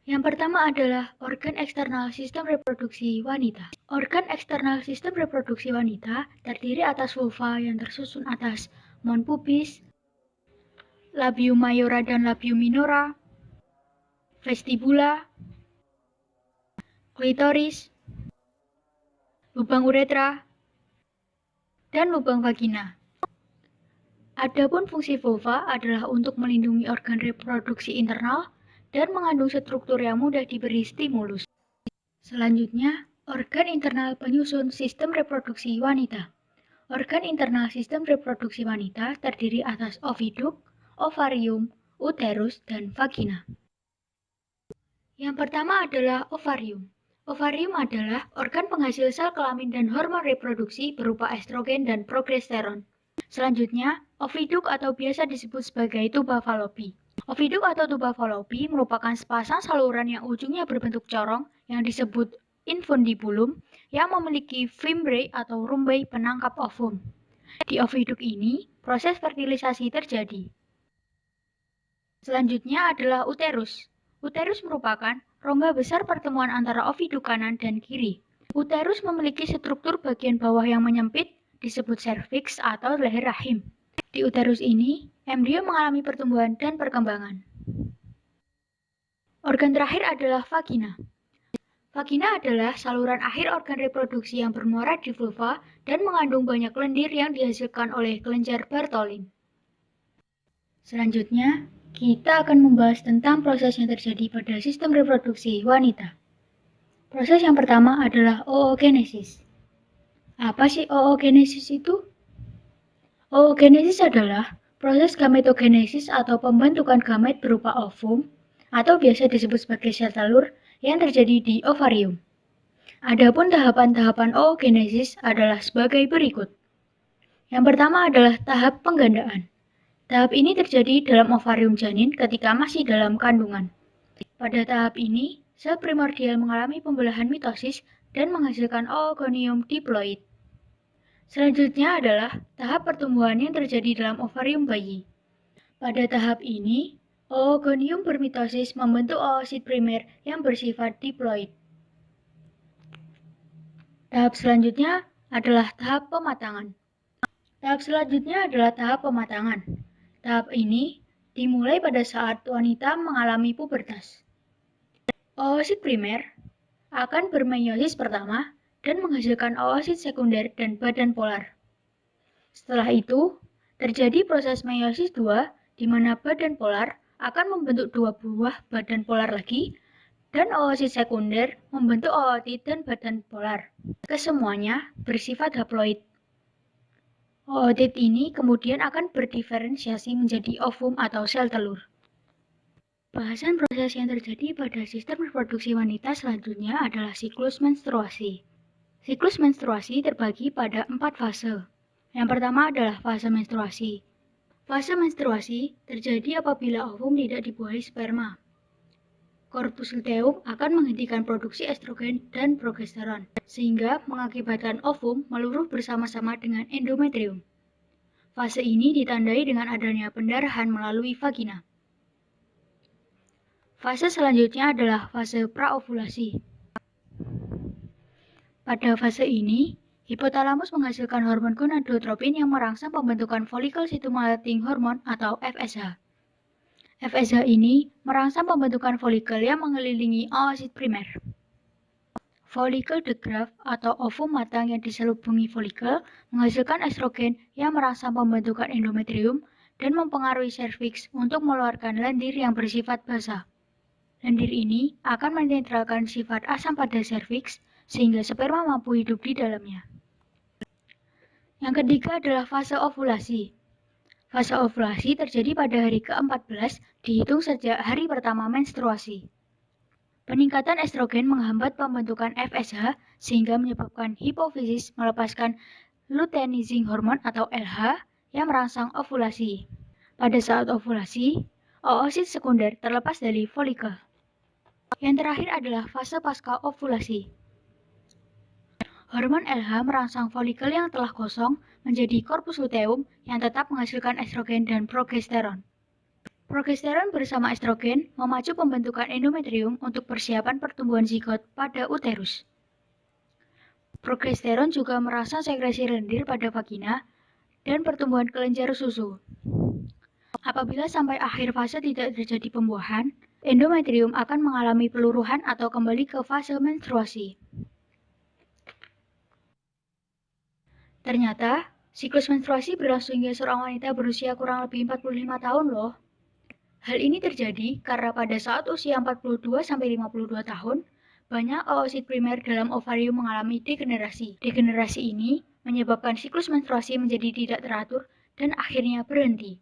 Yang pertama adalah organ eksternal sistem reproduksi wanita. Organ eksternal sistem reproduksi wanita terdiri atas vulva yang tersusun atas mons pubis, labium majora dan labium minora, vestibula, klitoris, lubang uretra, dan lubang vagina. Adapun fungsi vulva adalah untuk melindungi organ reproduksi internal dan mengandung struktur yang mudah diberi stimulus. Selanjutnya, organ internal penyusun sistem reproduksi wanita. Organ internal sistem reproduksi wanita terdiri atas oviduk, ovarium, uterus, dan vagina. Yang pertama adalah ovarium. Ovarium adalah organ penghasil sel kelamin dan hormon reproduksi berupa estrogen dan progesteron. Selanjutnya, oviduk atau biasa disebut sebagai tuba Fallopi. Oviduk atau tuba Fallopi merupakan sepasang saluran yang ujungnya berbentuk corong yang disebut infundibulum yang memiliki fimbriae atau rumbai penangkap ovum. Di oviduk ini, proses fertilisasi terjadi. Selanjutnya adalah uterus. Uterus merupakan rongga besar pertemuan antara oviduk kanan dan kiri. Uterus memiliki struktur bagian bawah yang menyempit, disebut serviks atau leher rahim. Di uterus ini, embrio mengalami pertumbuhan dan perkembangan. Organ terakhir adalah vagina. Vagina adalah saluran akhir organ reproduksi yang bermuara di vulva dan mengandung banyak lendir yang dihasilkan oleh kelenjar Bartholin. Selanjutnya, kita akan membahas tentang proses yang terjadi pada sistem reproduksi wanita. Proses yang pertama adalah oogenesis. Apa sih oogenesis itu? Oogenesis adalah proses gametogenesis atau pembentukan gamet berupa ovum atau biasa disebut sebagai sel telur yang terjadi di ovarium. Adapun tahapan-tahapan oogenesis adalah sebagai berikut. Yang pertama adalah tahap penggandaan. Tahap ini terjadi dalam ovarium janin ketika masih dalam kandungan. Pada tahap ini, sel primordial mengalami pembelahan mitosis dan menghasilkan oogonium diploid. Selanjutnya adalah tahap pertumbuhan yang terjadi dalam ovarium bayi. Pada tahap ini, oogonium bermitosis membentuk oosit primer yang bersifat diploid. Tahap selanjutnya adalah tahap pematangan. Tahap selanjutnya adalah tahap pematangan. Tahap ini dimulai pada saat wanita mengalami pubertas. Oosit primer akan bermeiosis pertama dan menghasilkan oosit sekunder dan badan polar. Setelah itu, terjadi proses meiosis 2 di mana badan polar akan membentuk 2 buah badan polar lagi dan oosit sekunder membentuk ootit dan badan polar. Kesemuanya bersifat haploid. Ootit ini kemudian akan berdiferensiasi menjadi ovum atau sel telur. Bahasan proses yang terjadi pada sistem reproduksi wanita selanjutnya adalah siklus menstruasi. Siklus menstruasi terbagi pada 4 fase. Yang pertama adalah fase menstruasi. Fase menstruasi terjadi apabila ovum tidak dibuahi sperma. Corpus luteum akan menghentikan produksi estrogen dan progesteron, sehingga mengakibatkan ovum meluruh bersama-sama dengan endometrium. Fase ini ditandai dengan adanya pendarahan melalui vagina. Fase selanjutnya adalah fase praovulasi. Pada fase ini, hipotalamus menghasilkan hormon gonadotropin yang merangsang pembentukan follicle stimulating hormone atau FSH. FSH ini merangsang pembentukan folikel yang mengelilingi oosit primer. Follicle de Graaff atau ovum matang yang diselubungi folikel menghasilkan estrogen yang merangsang pembentukan endometrium dan mempengaruhi serviks untuk mengeluarkan lendir yang bersifat basah. Lendir ini akan menetralkan sifat asam pada serviks sehingga sperma mampu hidup di dalamnya. Yang ketiga adalah fase ovulasi. Fase ovulasi terjadi pada hari ke-14 dihitung sejak hari pertama menstruasi. Peningkatan estrogen menghambat pembentukan FSH sehingga menyebabkan hipofisis melepaskan luteinizing hormone atau LH yang merangsang ovulasi. Pada saat ovulasi, oosit sekunder terlepas dari folikel. Yang terakhir adalah fase pasca ovulasi. Hormon LH merangsang folikel yang telah kosong menjadi corpus luteum yang tetap menghasilkan estrogen dan progesteron. Progesteron bersama estrogen memacu pembentukan endometrium untuk persiapan pertumbuhan zigot pada uterus. Progesteron juga merangsang sekresi lendir pada vagina dan pertumbuhan kelenjar susu. Apabila sampai akhir fase tidak terjadi pembuahan, endometrium akan mengalami peluruhan atau kembali ke fase menstruasi. Ternyata, siklus menstruasi berlangsung hingga seorang wanita berusia kurang lebih 45 tahun loh. Hal ini terjadi karena pada saat usia 42-52 tahun, banyak oosit primer dalam ovarium mengalami degenerasi. Degenerasi ini menyebabkan siklus menstruasi menjadi tidak teratur dan akhirnya berhenti.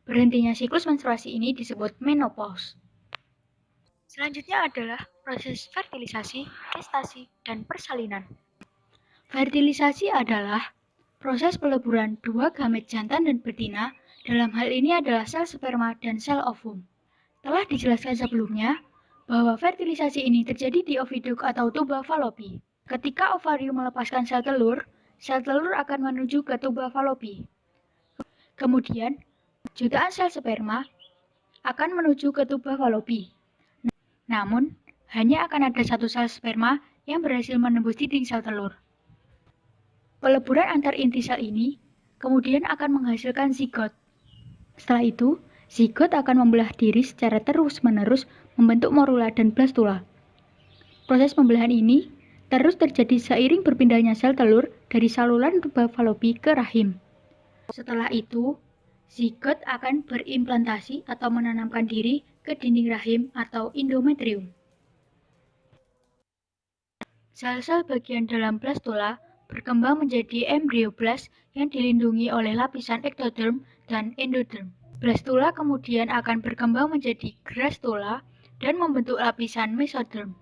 Berhentinya siklus menstruasi ini disebut menopause. Selanjutnya adalah proses fertilisasi, gestasi, dan persalinan. Fertilisasi adalah proses peleburan dua gamet jantan dan betina, dalam hal ini adalah sel sperma dan sel ovum. Telah dijelaskan sebelumnya bahwa fertilisasi ini terjadi di oviduk atau tuba Fallopi. Ketika ovarium melepaskan sel telur akan menuju ke tuba Fallopi. Kemudian, jutaan sel sperma akan menuju ke tuba Fallopi. Namun, hanya akan ada satu sel sperma yang berhasil menembus dinding sel telur. Peleburan antar inti sel ini kemudian akan menghasilkan zigot. Setelah itu, zigot akan membelah diri secara terus-menerus membentuk morula dan blastula. Proses pembelahan ini terus terjadi seiring berpindahnya sel telur dari saluran tuba Fallopi ke rahim. Setelah itu, zigot akan berimplantasi atau menanamkan diri ke dinding rahim atau endometrium. Sel-sel bagian dalam blastula berkembang menjadi embryoblast yang dilindungi oleh lapisan ektoderm dan endoderm. Blastula kemudian akan berkembang menjadi grastula dan membentuk lapisan mesoderm.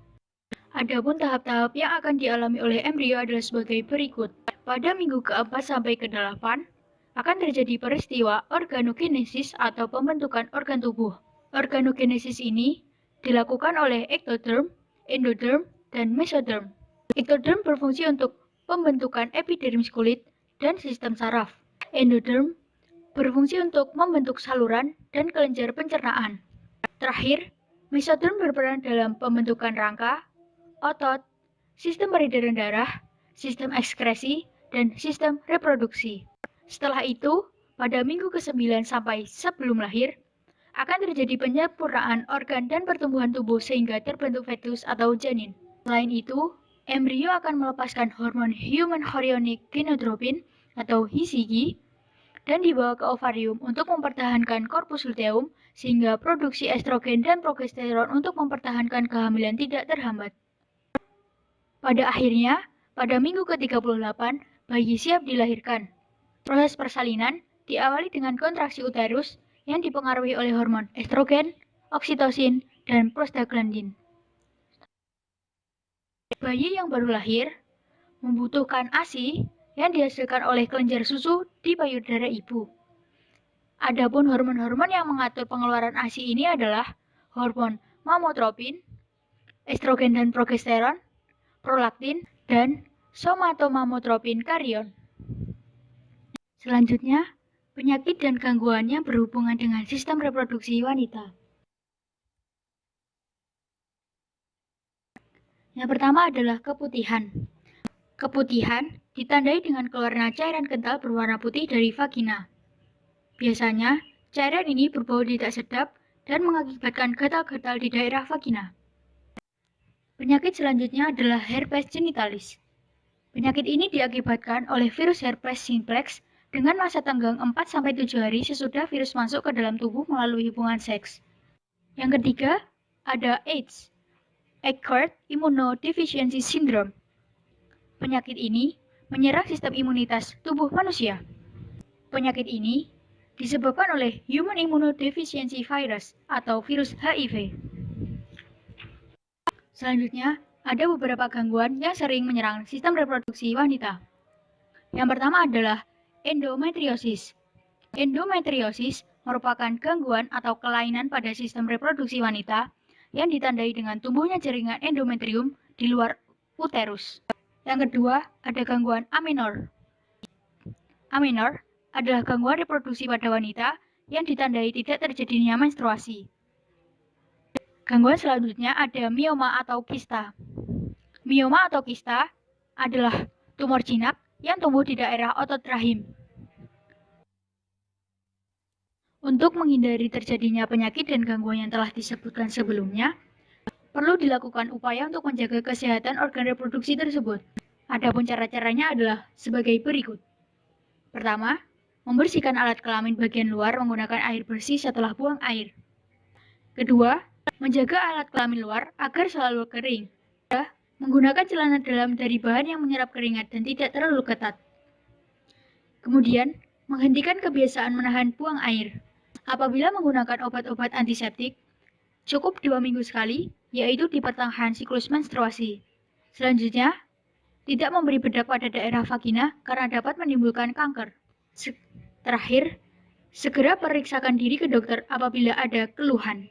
Adapun tahap-tahap yang akan dialami oleh embrio adalah sebagai berikut. Pada minggu ke-4 sampai ke-8 akan terjadi peristiwa organogenesis atau pembentukan organ tubuh. Organogenesis ini dilakukan oleh ektoderm, endoderm, dan mesoderm. Ektoderm berfungsi untuk pembentukan epidermis kulit dan sistem saraf. Endoderm berfungsi untuk membentuk saluran dan kelenjar pencernaan. Terakhir, mesoderm berperan dalam pembentukan rangka, otot, sistem peredaran darah, sistem ekskresi, dan sistem reproduksi. Setelah itu, pada minggu ke-9 sampai sebelum lahir, akan terjadi penyempurnaan organ dan pertumbuhan tubuh sehingga terbentuk fetus atau janin. Selain itu, embrio akan melepaskan hormon human chorionic gonadotropin atau HCG dan dibawa ke ovarium untuk mempertahankan korpus luteum sehingga produksi estrogen dan progesteron untuk mempertahankan kehamilan tidak terhambat. Pada akhirnya, pada minggu ke-38, bayi siap dilahirkan. Proses persalinan diawali dengan kontraksi uterus yang dipengaruhi oleh hormon estrogen, oksitosin, dan prostaglandin. Bayi yang baru lahir membutuhkan ASI yang dihasilkan oleh kelenjar susu di payudara ibu. Adapun hormon-hormon yang mengatur pengeluaran ASI ini adalah hormon mamotropin, estrogen dan progesteron, prolaktin, dan somatomamotropin karion. Selanjutnya, penyakit dan gangguan yang berhubungan dengan sistem reproduksi wanita. Yang pertama adalah keputihan. Keputihan ditandai dengan keluarnya cairan kental berwarna putih dari vagina. Biasanya, cairan ini berbau tidak sedap dan mengakibatkan gatal-gatal di daerah vagina. Penyakit selanjutnya adalah herpes genitalis. Penyakit ini diakibatkan oleh virus herpes simplex dengan masa tenggang 4-7 hari sesudah virus masuk ke dalam tubuh melalui hubungan seks. Yang ketiga, ada AIDS, Acquired Immunodeficiency Syndrome. Penyakit ini menyerang sistem imunitas tubuh manusia. Penyakit ini disebabkan oleh Human Immunodeficiency Virus atau virus HIV. Selanjutnya, ada beberapa gangguan yang sering menyerang sistem reproduksi wanita. Yang pertama adalah endometriosis. Endometriosis merupakan gangguan atau kelainan pada sistem reproduksi wanita yang ditandai dengan tumbuhnya jaringan endometrium di luar uterus. Yang kedua, ada gangguan amenor. Amenor adalah gangguan reproduksi pada wanita yang ditandai tidak terjadinya menstruasi. Gangguan selanjutnya ada mioma atau kista. Mioma atau kista adalah tumor jinak yang tumbuh di daerah otot rahim. Untuk menghindari terjadinya penyakit dan gangguan yang telah disebutkan sebelumnya, perlu dilakukan upaya untuk menjaga kesehatan organ reproduksi tersebut. Adapun cara-caranya adalah sebagai berikut. Pertama, membersihkan alat kelamin bagian luar menggunakan air bersih setelah buang air. Kedua, menjaga alat kelamin luar agar selalu kering. Ketiga, menggunakan celana dalam dari bahan yang menyerap keringat dan tidak terlalu ketat. Kemudian, menghentikan kebiasaan menahan buang air. Apabila menggunakan obat-obat antiseptik, cukup 2 minggu sekali, yaitu di pertengahan siklus menstruasi. Selanjutnya, tidak memberi bedak pada daerah vagina karena dapat menimbulkan kanker. Terakhir, segera periksakan diri ke dokter apabila ada keluhan.